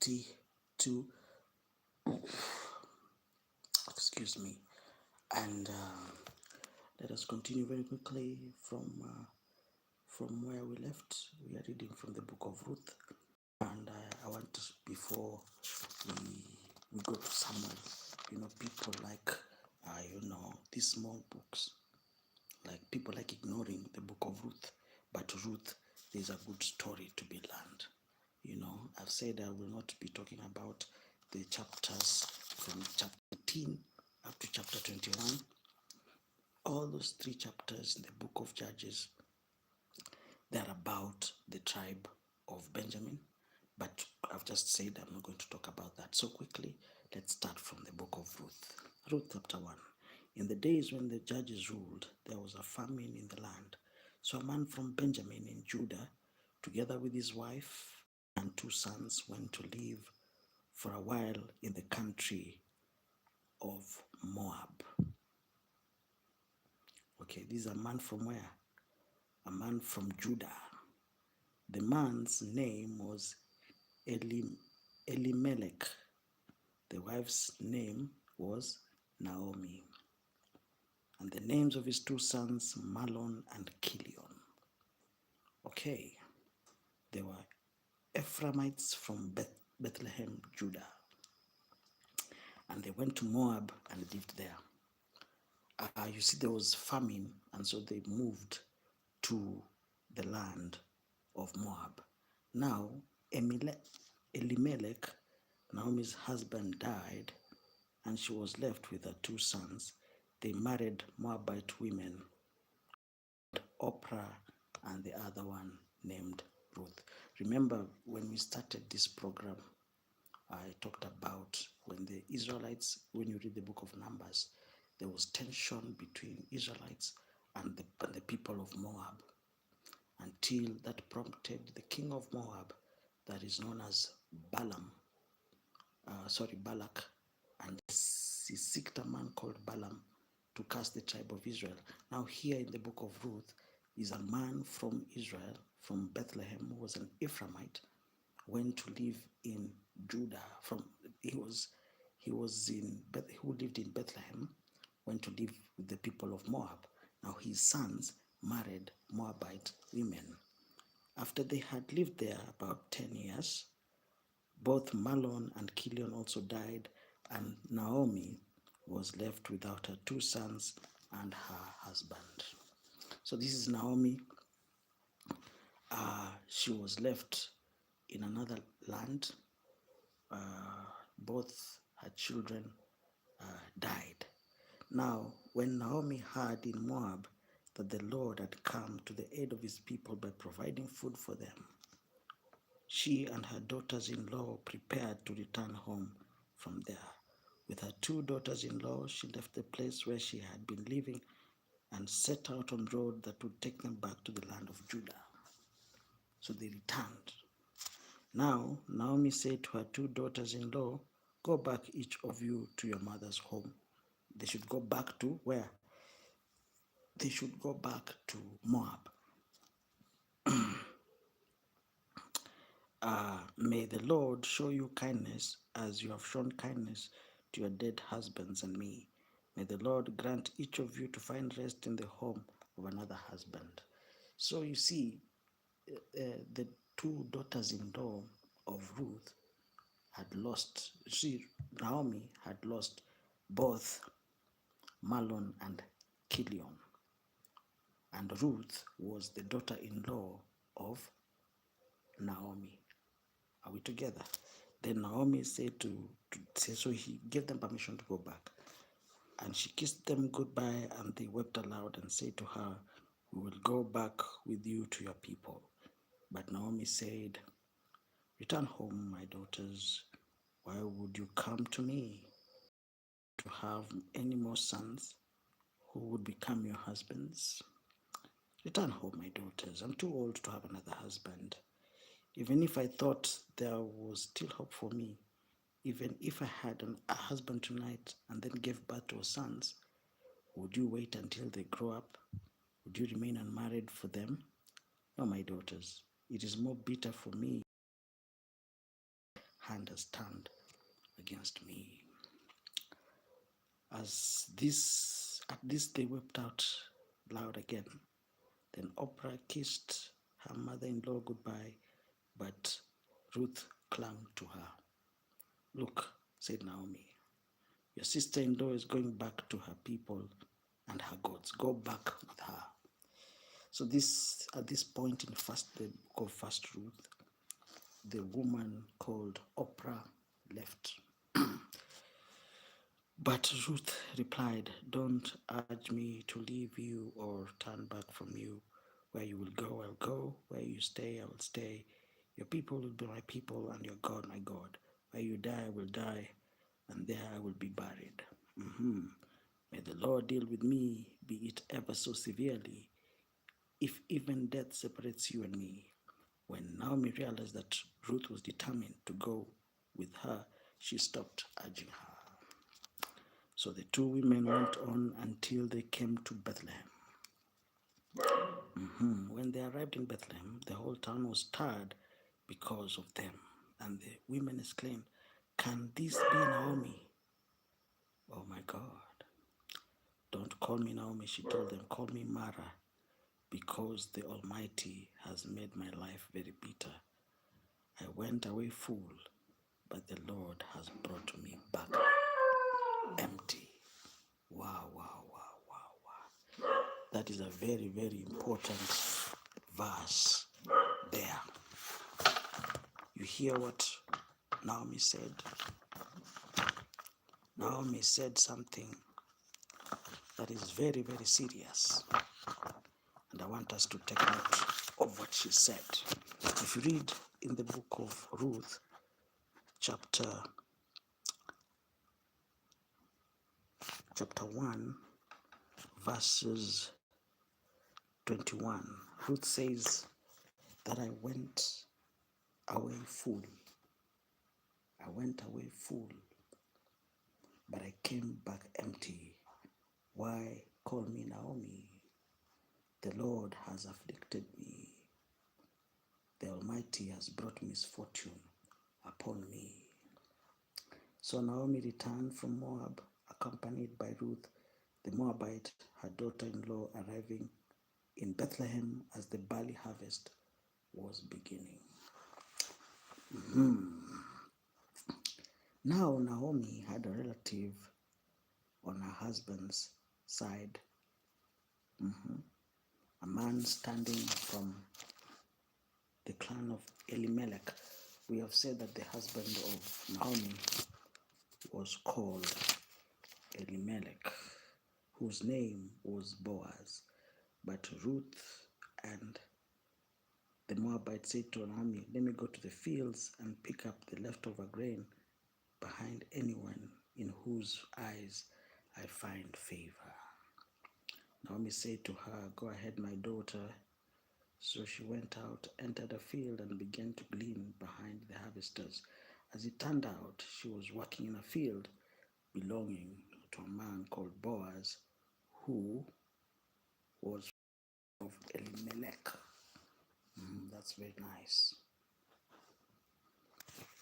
22. Excuse me. And let us continue very quickly from where we left. We are reading from the book of Ruth. And I want, before we go to Samuel, people like, these small books, like people like ignoring the book of Ruth. But Ruth, there's a good story to be learned. I've said I will not be talking about the chapters from chapter 18 up to chapter 21. All those 3 chapters in the book of Judges, they're about the tribe of Benjamin. But I've just said I'm not going to talk about that. So quickly, let's start from the book of Ruth. Ruth chapter 1. In the days when the judges ruled, there was a famine in the land. So a man from Benjamin in Judah, together with his wife and 2 sons, went to live for a while in the country of Moab. Okay, this is a man from where? A man from Judah. The man's name was Elimelech. The wife's name was Naomi. And the names of his 2 sons, Mahlon and Chilion. Okay, they were Ephraimites from Bethlehem, Judah. And they went to Moab and lived there. You see, there was famine, and so they moved to the land of Moab. Now, Elimelech, Naomi's husband, died, and she was left with her 2 sons. They married Moabite women, Oprah, and the other one named Ruth. Remember, when we started this program, I talked about when the Israelites, when you read the book of Numbers, there was tension between Israelites and the people of Moab, until that prompted the king of Moab, that is known as Balak, and he seeked a man called Balaam to curse the tribe of Israel. Now here in the book of Ruth is a man from Israel, from Bethlehem, who was an Ephraimite, went to live in Judah. Who lived in Bethlehem, went to live with the people of Moab. Now his sons married Moabite women. After they had lived there about 10 years, both Mahlon and Chilion also died, and Naomi was left without her 2 sons and her husband. So this is Naomi. She was left in another land. Both her children died. Now, when Naomi heard in Moab that the Lord had come to the aid of his people by providing food for them, she and her daughters-in-law prepared to return home from there. With her 2 daughters-in-law, she left the place where she had been living and set out on the road that would take them back to the land of Judah. So they returned. Now, Naomi said to her 2 daughters-in-law, "Go back, each of you, to your mother's home." They should go back to where? They should go back to Moab. May the Lord show you kindness as you have shown kindness to your dead husbands and me. May the Lord grant each of you to find rest in the home of another husband. So you see, the 2 daughters-in-law of Ruth had lost. Naomi had lost both Mahlon and Chilion. And Ruth was the daughter-in-law of Naomi. Are we together? Then Naomi said so he gave them permission to go back. And she kissed them goodbye, and they wept aloud and said to her, "We will go back with you to your people." But Naomi said, "Return home, my daughters. Why would you come to me to have any more sons who would become your husbands? Return home, my daughters. I'm too old to have another husband. Even if I thought there was still hope for me, even if I had a husband tonight and then gave birth to sons, would you wait until they grow up? Would you remain unmarried for them? No, my daughters. It is more bitter for me hand has turned against me. At this they wept out loud again. Then Oprah kissed her mother-in-law goodbye, but Ruth clung to her. Look, said Naomi, your sister-in-law is going back to her people and her gods. Go back with her. So at this point in the book of First Ruth, the woman called Oprah left. But Ruth replied, don't urge me to leave you or turn back from you. Where you will go, I'll go. Where you stay, I will stay. Your people will be my people and your God, my God. Where you die, I will die, and there I will be buried. May the Lord deal with me, be it ever so severely, if even death separates you and me. When Naomi realized that Ruth was determined to go with her, she stopped urging her. So the two women went on until they came to Bethlehem. When they arrived in Bethlehem, the whole town was stirred because of them. And the women exclaimed, can this be Naomi? Oh my God. Don't call me Naomi, she told them. Call me Mara, because the Almighty has made my life very bitter. I went away full, but the Lord has brought me back empty. Wow, wow, wow, wow, wow. That is a very, very important verse there. You hear what Naomi said? Naomi said something that is very, very serious. And I want us to take note of what she said. If you read in the book of Ruth, chapter 1, verses 21, Ruth says that I went away full. I went away full, but I came back empty. Why call me Naomi? The Lord has afflicted me. The Almighty has brought misfortune upon me. So Naomi returned from Moab, accompanied by Ruth, the Moabite, her daughter-in-law, arriving in Bethlehem as the barley harvest was beginning. Now Naomi had a relative on her husband's side, a man standing from the clan of Elimelech. We have said that the husband of Naomi was called Elimelech, whose name was Boaz. But Ruth and the Moabite said to Naomi, let me go to the fields and pick up the leftover grain behind anyone in whose eyes I find favor. Naomi said to her, go ahead, my daughter. So she went out, entered a field, and began to glean behind the harvesters. As it turned out, she was working in a field belonging to a man called Boaz, who was of Elimelech. That's very nice.